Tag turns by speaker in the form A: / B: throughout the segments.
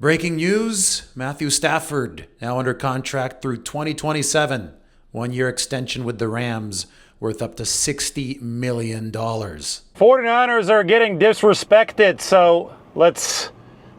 A: Breaking news, Matthew Stafford now under contract through 2027. 1-year extension with the Rams worth up to $60 million.
B: 49ers are getting disrespected, so let's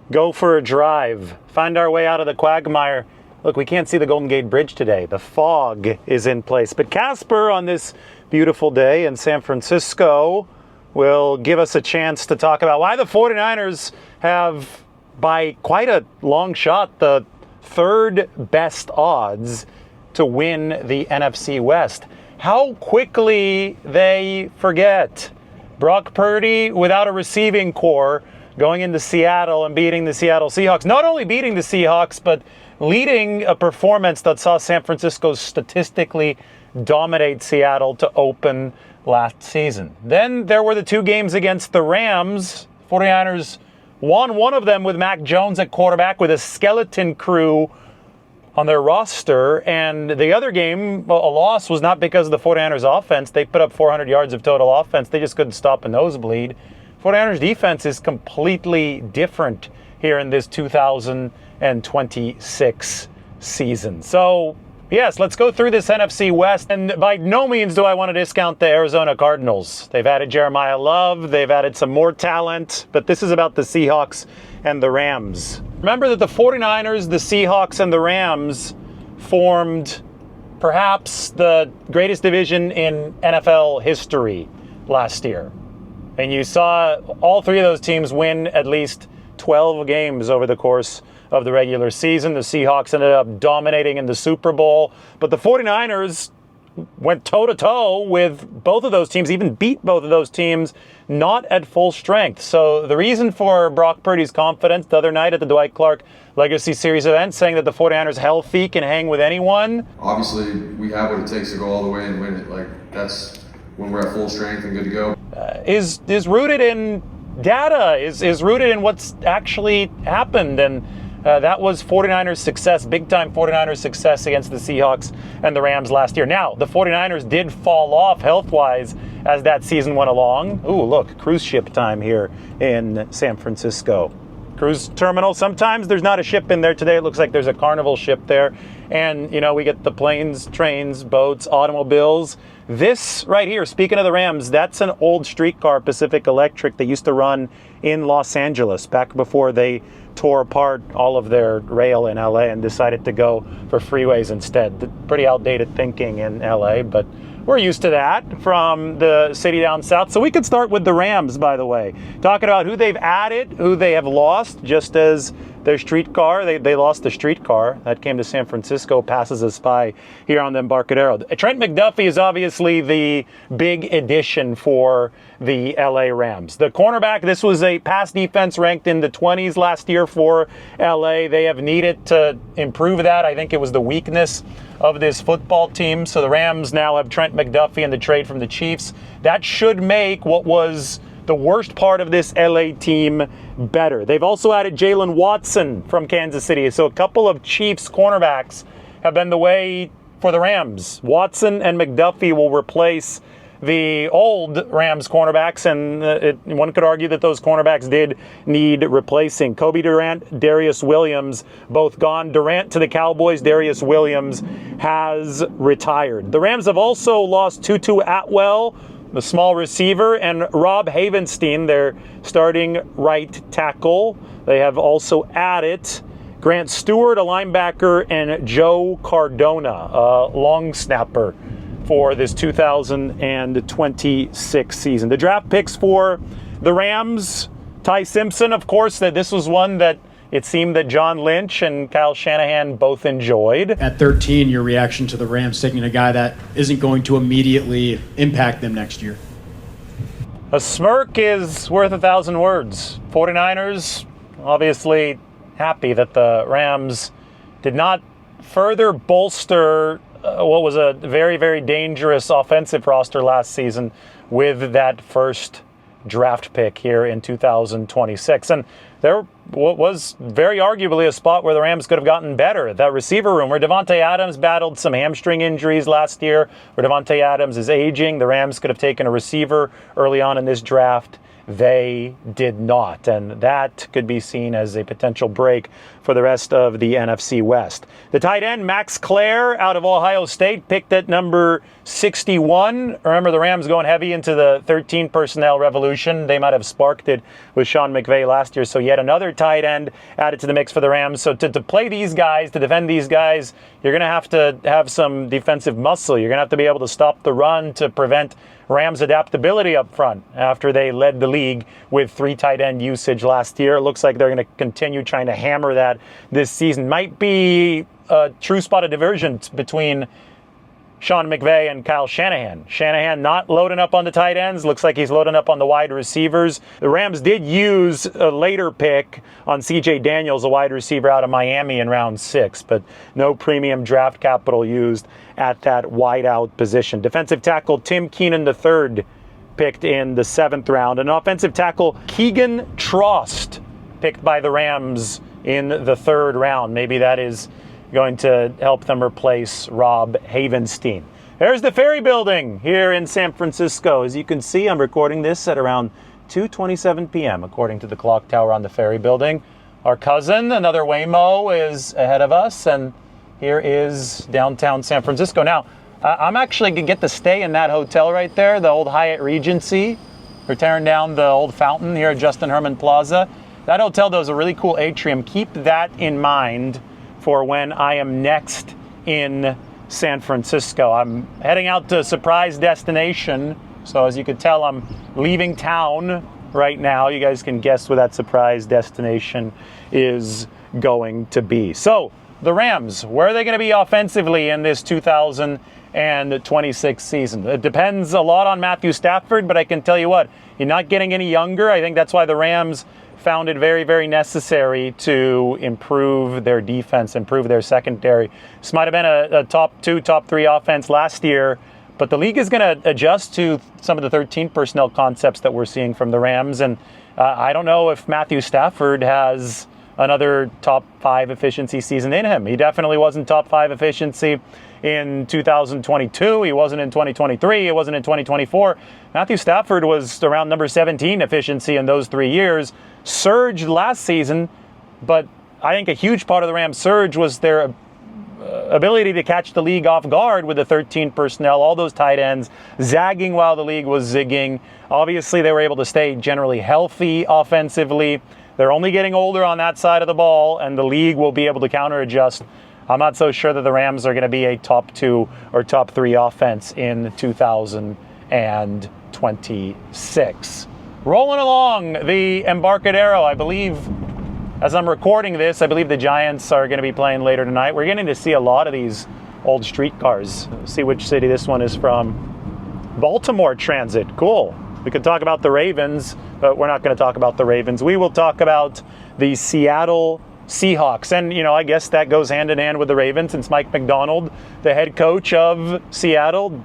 B: go for a drive. Find our way out of the quagmire. Look, we can't see the Golden Gate Bridge today. The fog is in place. But Casper, on this beautiful day in San Francisco, will give us a chance to talk about why the 49ers have, by quite a long shot, the third best odds to win the NFC West. How quickly they forget. Brock Purdy without a receiving core going into Seattle and beating the Seattle Seahawks. Not only beating the Seahawks, but leading a performance that saw San Francisco statistically dominate Seattle to open last season. Then there were the two games against the Rams. 49ers won one of them with Mac Jones at quarterback with a skeleton crew on their roster. And the other game, a loss, was not because of the 49ers offense. They put up 400 yards of total offense. They just couldn't stop a nosebleed. 49ers defense is completely different here in this 2026 season. So, yes, let's go through this NFC West. And by no means do I want to discount the Arizona Cardinals. They've added Jeremiah Love. They've added some more talent. But this is about the Seahawks and the Rams. Remember that the 49ers, the Seahawks, and the Rams formed perhaps the greatest division in NFL history last year. And you saw all three of those teams win at least 12 games over the course of the regular season. The Seahawks ended up dominating in the Super Bowl, but the 49ers went toe-to-toe with both of those teams, even beat both of those teams, not at full strength. So the reason for Brock Purdy's confidence the other night at the Dwight Clark Legacy Series event, saying that the 49ers healthy can hang with anyone.
C: Obviously, we have what it takes to go all the way and win it. Like, that's when we're at full strength and good to go.
B: Is rooted in data, is rooted in what's actually happened. And that was 49ers success, big-time 49ers success against the Seahawks and the Rams last year. Now, the 49ers did fall off health-wise as that season went along. Ooh, look, cruise ship time here in San Francisco. Cruise terminal. Sometimes there's not a ship in there. Today it looks like there's a carnival ship there. And, you know, we get the planes, trains, boats, automobiles. This right here, speaking of the Rams, that's an old streetcar, Pacific Electric, that used to run in Los Angeles back before they tore apart all of their rail in LA and decided to go for freeways instead. Pretty outdated thinking in LA, but we're used to that from the city down south. So we could start with the Rams, by the way. Talking about who they've added, who they have lost, just as their streetcar. They lost the streetcar. That came to San Francisco, passes us by here on the Embarcadero. Trent McDuffie is obviously the big addition for the LA Rams. The cornerback, this was a pass defense ranked in the 20s last year for LA. They have needed to improve that. I think it was the weakness of this football team. So the Rams now have Trent McDuffie in the trade from the Chiefs. That should make what was the worst part of this LA team better. They've also added Jalen Watson from Kansas City. So a couple of Chiefs cornerbacks have been the way for the Rams. Watson and McDuffie will replace the old Rams cornerbacks, and one could argue that those cornerbacks did need replacing. Kobe Durant, Darius Williams, both gone. Durant to the Cowboys, Darius Williams has retired. The Rams have also lost Tutu Atwell, the small receiver, and Rob Havenstein, their starting right tackle. They have also added Grant Stewart, a linebacker, and Joe Cardona, a long snapper, for this 2026 season. The draft picks for the Rams, Ty Simpson, of course, that this was one that it seemed that John Lynch and Kyle Shanahan both enjoyed.
D: At 13, your reaction to the Rams taking a guy that isn't going to immediately impact them next year?
B: A smirk is worth 1,000 words. 49ers obviously happy that the Rams did not further bolster what was a very, very dangerous offensive roster last season with that first draft pick here in 2026. And there was very arguably a spot where the Rams could have gotten better. That receiver room where Devontae Adams battled some hamstring injuries last year, where Devontae Adams is aging. The Rams could have taken a receiver early on in this draft. They did not, and that could be seen as a potential break for the rest of the NFC West. The tight end, Max Clare, out of Ohio State, picked at number 61. Remember, the Rams going heavy into the 13 personnel revolution. They might have sparked it with Sean McVay last year, so yet another tight end added to the mix for the Rams. So to play these guys, to defend these guys, you're going to have some defensive muscle. You're going to have to be able to stop the run to prevent Rams' adaptability up front after they led the league with 3 tight end usage last year. It looks like they're going to continue trying to hammer that this season. Might be a true spot of divergence between Sean McVay and Kyle Shanahan. Shanahan not loading up on the tight ends. Looks like he's loading up on the wide receivers. The Rams did use a later pick on C.J. Daniels, a wide receiver out of Miami in round 6, but no premium draft capital used at that wideout position. Defensive tackle Tim Keenan III picked in the 7th round. And offensive tackle Keegan Trost picked by the Rams in the 3rd round. Maybe that is going to help them replace Rob Havenstein. There's the Ferry Building here in San Francisco. As you can see, I'm recording this at around 2:27 p.m. according to the clock tower on the Ferry Building. Our cousin, another Waymo, is ahead of us, and here is downtown San Francisco. Now, I'm actually going to get to stay in that hotel right there, the old Hyatt Regency. We're tearing down the old fountain here at Justin Herman Plaza. That hotel, though, is a really cool atrium. Keep that in mind for when I am next in San Francisco. I'm heading out to a surprise destination. So as you can tell, I'm leaving town right now. You guys can guess where that surprise destination is going to be. So the Rams, where are they going to be offensively in this 2026 season? It depends a lot on Matthew Stafford, but I can tell you what, you're not getting any younger. I think that's why the Rams found it very, very necessary to improve their defense, improve their secondary. This might have been a top 2, top 3 offense last year, but the league is going to adjust to some of the 13 personnel concepts that we're seeing from the Rams. And I don't know if Matthew Stafford has another top 5 efficiency season in him. He definitely wasn't top 5 efficiency in 2022. He wasn't in 2023. He wasn't in 2024. Matthew Stafford was around number 17 efficiency in those 3 years. Surged last season, but I think a huge part of the Rams' surge was their ability to catch the league off guard with the 13 personnel, all those tight ends zagging while the league was zigging. Obviously, they were able to stay generally healthy offensively. They're only getting older on that side of the ball, and the league will be able to counter adjust. I'm not so sure that the Rams are going to be a top 2 or top 3 offense in 2026. Rolling along the Embarcadero, I believe, as I'm recording this, I believe the Giants are going to be playing later tonight. We're getting to see a lot of these old streetcars. See which city this one is from. Baltimore Transit, cool. We could talk about the Ravens, but we're not going to talk about the Ravens. We will talk about the Seattle Seahawks. And, I guess that goes hand in hand with the Ravens, since Mike Macdonald, the head coach of Seattle,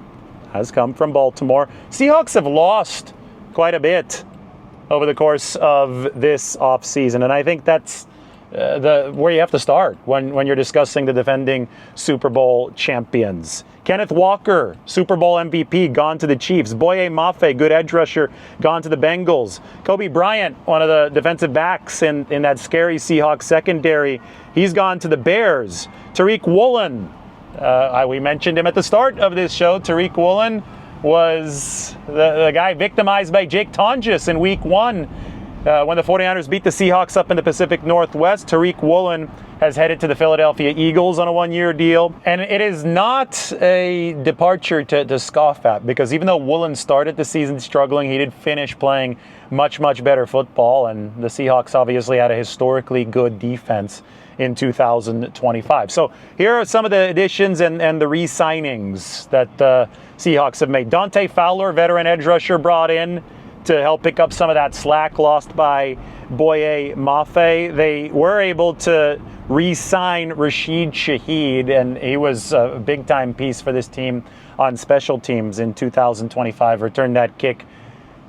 B: has come from Baltimore. Seahawks have lost quite a bit over the course of this offseason, and I think that's where you have to start when you're discussing the defending Super Bowl champions. Kenneth Walker, Super Bowl MVP, gone to the Chiefs. Boye Mafe, good edge rusher, gone to the Bengals. Kobe Bryant, one of the defensive backs in that scary Seahawks secondary, he's gone to the Bears. Tariq Woolen, we mentioned him at the start of this show. Tariq Woolen was the guy victimized by Jake Tonjes in week 1 when the 49ers beat the Seahawks up in the Pacific Northwest. Tariq Woolen has headed to the Philadelphia Eagles on a 1-year deal. And it is not a departure to scoff at, because even though Woolen started the season struggling, he did finish playing much, much better football. And the Seahawks obviously had a historically good defense in 2025. So here are some of the additions and the re-signings that the Seahawks have made. Dante Fowler, veteran edge rusher, brought in to help pick up some of that slack lost by Boye Mafe. They were able to re-sign Rashid Shaheed, and he was a big-time piece for this team on special teams in 2025. Returned that kick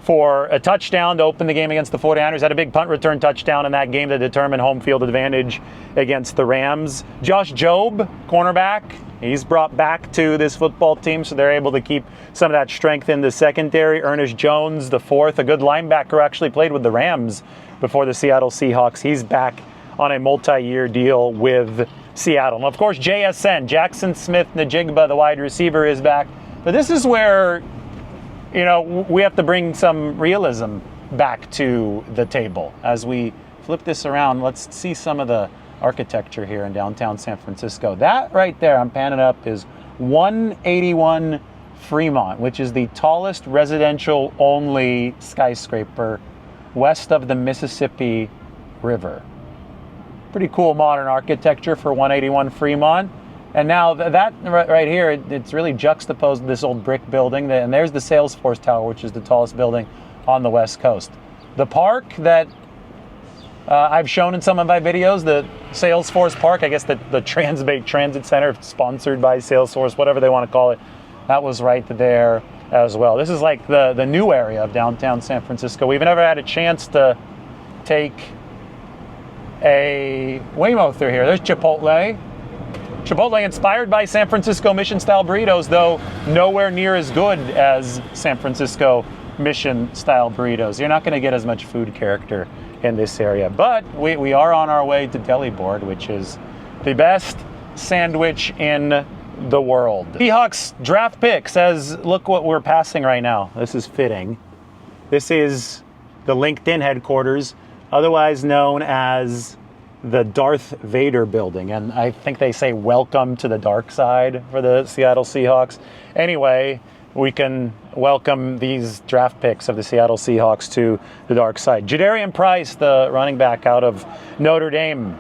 B: for a touchdown to open the game against the 49ers. Had a big punt return touchdown in that game to determine home field advantage against the Rams. Josh Jobe, cornerback, he's brought back to this football team, so they're able to keep some of that strength in the secondary. Ernest Jones, the fourth, a good linebacker, actually played with the Rams before the Seattle Seahawks. He's back on a multi-year deal with Seattle. And of course, JSN, Jackson Smith-Njigba, the wide receiver, is back. But this is where, we have to bring some realism back to the table. As we flip this around, let's see some of the architecture here in downtown San Francisco. That right there, I'm panning up, is 181 Fremont, which is the tallest residential-only skyscraper west of the Mississippi River. Pretty cool modern architecture for 181 Fremont. And now that right here, it's really juxtaposed to this old brick building. And there's the Salesforce Tower, which is the tallest building on the West Coast. The park that I've shown in some of my videos, the Salesforce Park, I guess the Transbay Transit Center, sponsored by Salesforce, whatever they want to call it, that was right there as well. This is like the new area of downtown San Francisco. We've never had a chance to take a Waymo through here. There's Chipotle. Chipotle inspired by San Francisco Mission-style burritos, though nowhere near as good as San Francisco Mission-style burritos. You're not going to get as much food character in this area. But we are on our way to Deli Board, which is the best sandwich in the world. Seahawks draft pick says, look what we're passing right now. This is fitting. This is the LinkedIn headquarters, otherwise known as the Darth Vader building. And I think they say welcome to the dark side for the Seattle Seahawks. Anyway, we can welcome these draft picks of the Seattle Seahawks to the dark side. Jadarian Price, the running back out of Notre Dame,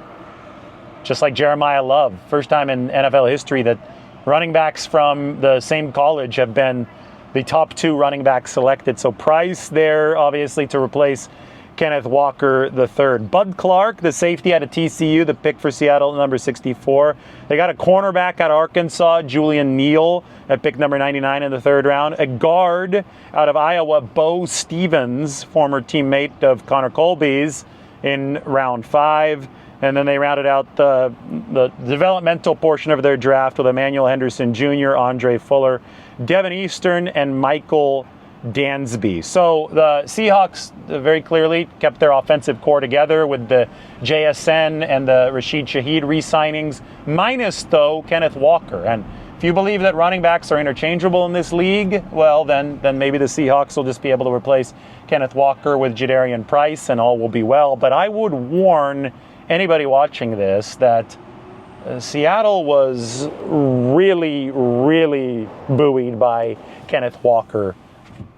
B: just like Jeremiah Love, first time in NFL history that running backs from the same college have been the top two running backs selected. So Price there, obviously, to replace Kenneth Walker III. Bud Clark, the safety out of TCU, the pick for Seattle, number 64. They got a cornerback out of Arkansas, Julian Neal, at pick number 99 in the third round. A guard out of Iowa, Bo Stevens, former teammate of Connor Colby's, in round 5. And then they rounded out the developmental portion of their draft with Emmanuel Henderson Jr., Andre Fuller, Devin Eastern, and Michael Dansby. So the Seahawks very clearly kept their offensive core together with the JSN and the Rashid Shaheed re-signings, minus, though, Kenneth Walker. And if you believe that running backs are interchangeable in this league, well, then maybe the Seahawks will just be able to replace Kenneth Walker with Jadarian Price and all will be well. But I would warn anybody watching this that Seattle was really, really buoyed by Kenneth Walker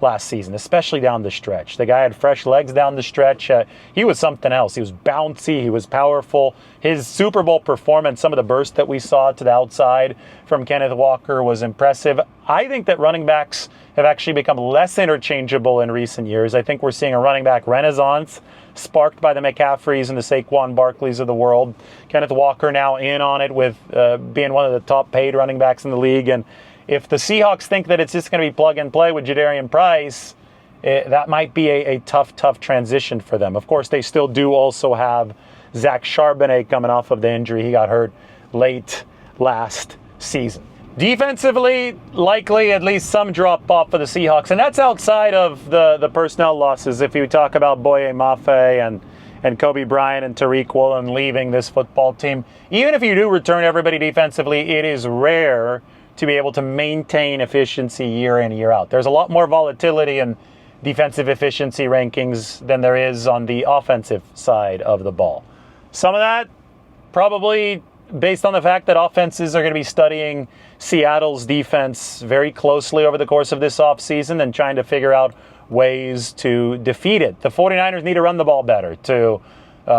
B: last season, especially down the stretch. The guy had fresh legs down the stretch. He was something else. He was bouncy. He was powerful. His Super Bowl performance, some of the burst that we saw to the outside from Kenneth Walker was impressive. I think that running backs have actually become less interchangeable in recent years. I think we're seeing a running back renaissance sparked by the McCaffreys and the Saquon Barkleys of the world. Kenneth Walker now in on it with being one of the top paid running backs in the league. And if the Seahawks think that it's just going to be plug and play with Jadarian Price, that might be a tough transition for them. Of course, they still do also have Zach Charbonnet coming off of the injury. He got hurt late last season. Defensively, likely at least some drop-off for the Seahawks, and that's outside of the personnel losses. If you talk about Boye Mafe and Kobe Bryant and Tariq Woolen leaving this football team, even if you do return everybody defensively, it is rare to be able to maintain efficiency year in, year out. There's a lot more volatility in defensive efficiency rankings than there is on the offensive side of the ball. Some of that probably based on the fact that offenses are going to be studying Seattle's defense very closely over the course of this offseason and trying to figure out ways to defeat it. The 49ers need to run the ball better to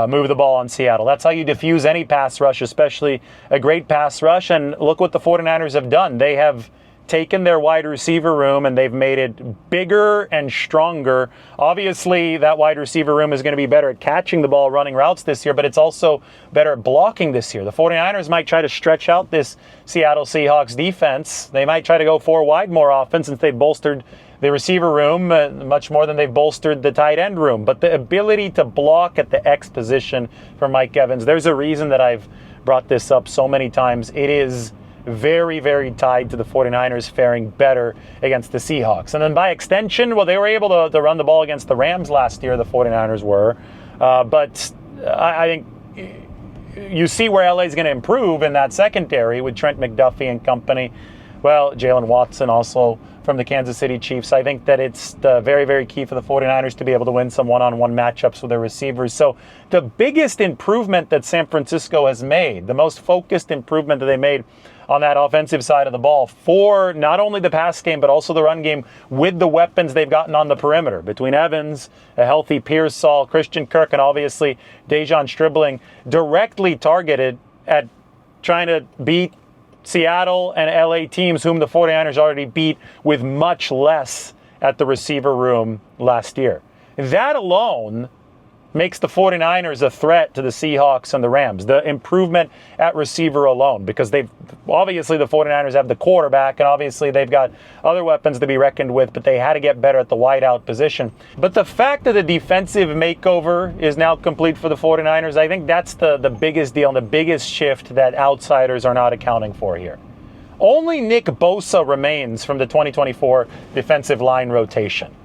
B: move the ball on Seattle. That's how you diffuse any pass rush, especially a great pass rush. And look what the 49ers have done. They have taken their wide receiver room and they've made it bigger and stronger. Obviously, that wide receiver room is going to be better at catching the ball, running routes this year, but it's also better at blocking this year. The 49ers might try to stretch out this Seattle Seahawks defense. They might try to go 4 wide more often since they've bolstered the receiver room much more than they've bolstered the tight end room. But the ability to block at the X position for Mike Evans, there's a reason that I've brought this up so many times. It is very, very tied to the 49ers faring better against the Seahawks. And then by extension, well, they were able to run the ball against the Rams last year, the 49ers were. But I think you see where LA is going to improve in that secondary with Trent McDuffie and company. Well, Jalen Watson also from the Kansas City Chiefs. I think that it's very, very key for the 49ers to be able to win some one-on-one matchups with their receivers. So the biggest improvement that San Francisco has made, the most focused improvement that they made on that offensive side of the ball for not only the pass game, but also the run game with the weapons they've gotten on the perimeter between Evans, a healthy Pearsall, Christian Kirk, and obviously Dejon Stribling, directly targeted at trying to beat Seattle and LA teams whom the 49ers already beat with much less at the receiver room last year. That alone makes the 49ers a threat to the Seahawks and the Rams. The improvement at receiver alone, because obviously the 49ers have the quarterback and obviously they've got other weapons to be reckoned with, but they had to get better at the wideout position. But the fact that the defensive makeover is now complete for the 49ers, I think that's the biggest deal and the biggest shift that outsiders are not accounting for here. Only Nick Bosa remains from the 2024 defensive line rotation.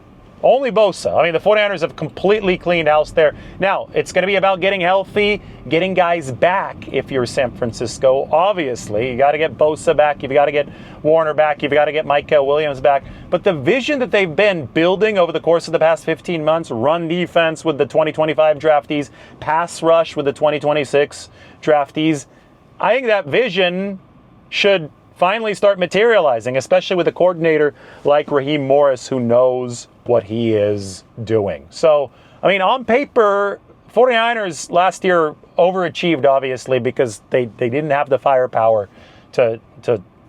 B: Only Bosa. I mean, the 49ers have completely cleaned house there. Now, it's going to be about getting healthy, getting guys back if you're San Francisco. Obviously, you got to get Bosa back. You've got to get Warner back. You've got to get Micah Williams back. But the vision that they've been building over the course of the past 15 months, run defense with the 2025 draftees, pass rush with the 2026 draftees, I think that vision should finally start materializing, especially with a coordinator like Raheem Morris who knows what he is doing. So, I mean, on paper, 49ers last year overachieved, obviously, because they didn't have the firepower to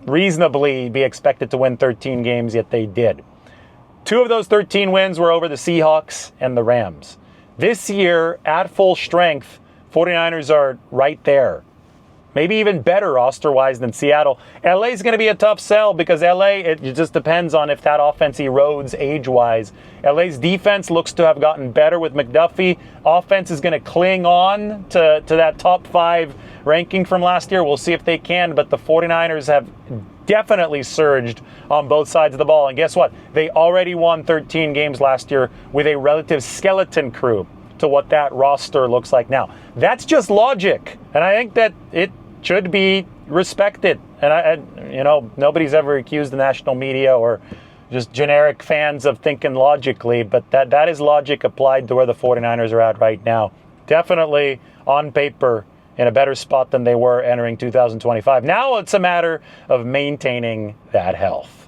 B: reasonably be expected to win 13 games, yet they did. 2 of those 13 wins were over the Seahawks and the Rams. This year, at full strength, 49ers are right there. Maybe even better roster-wise than Seattle. LA is going to be a tough sell because LA, it just depends on if that offense erodes age-wise. LA's defense looks to have gotten better with McDuffie. Offense is going to cling on to that top 5 ranking from last year. We'll see if they can, but the 49ers have definitely surged on both sides of the ball. And guess what? They already won 13 games last year with a relative skeleton crew to what that roster looks like now. That's just logic, and I think that it should be respected. And nobody's ever accused the national media or just generic fans of thinking logically, but that is logic applied to where the 49ers are at right now. Definitely on paper in a better spot than they were entering 2025. Now it's a matter of maintaining that health.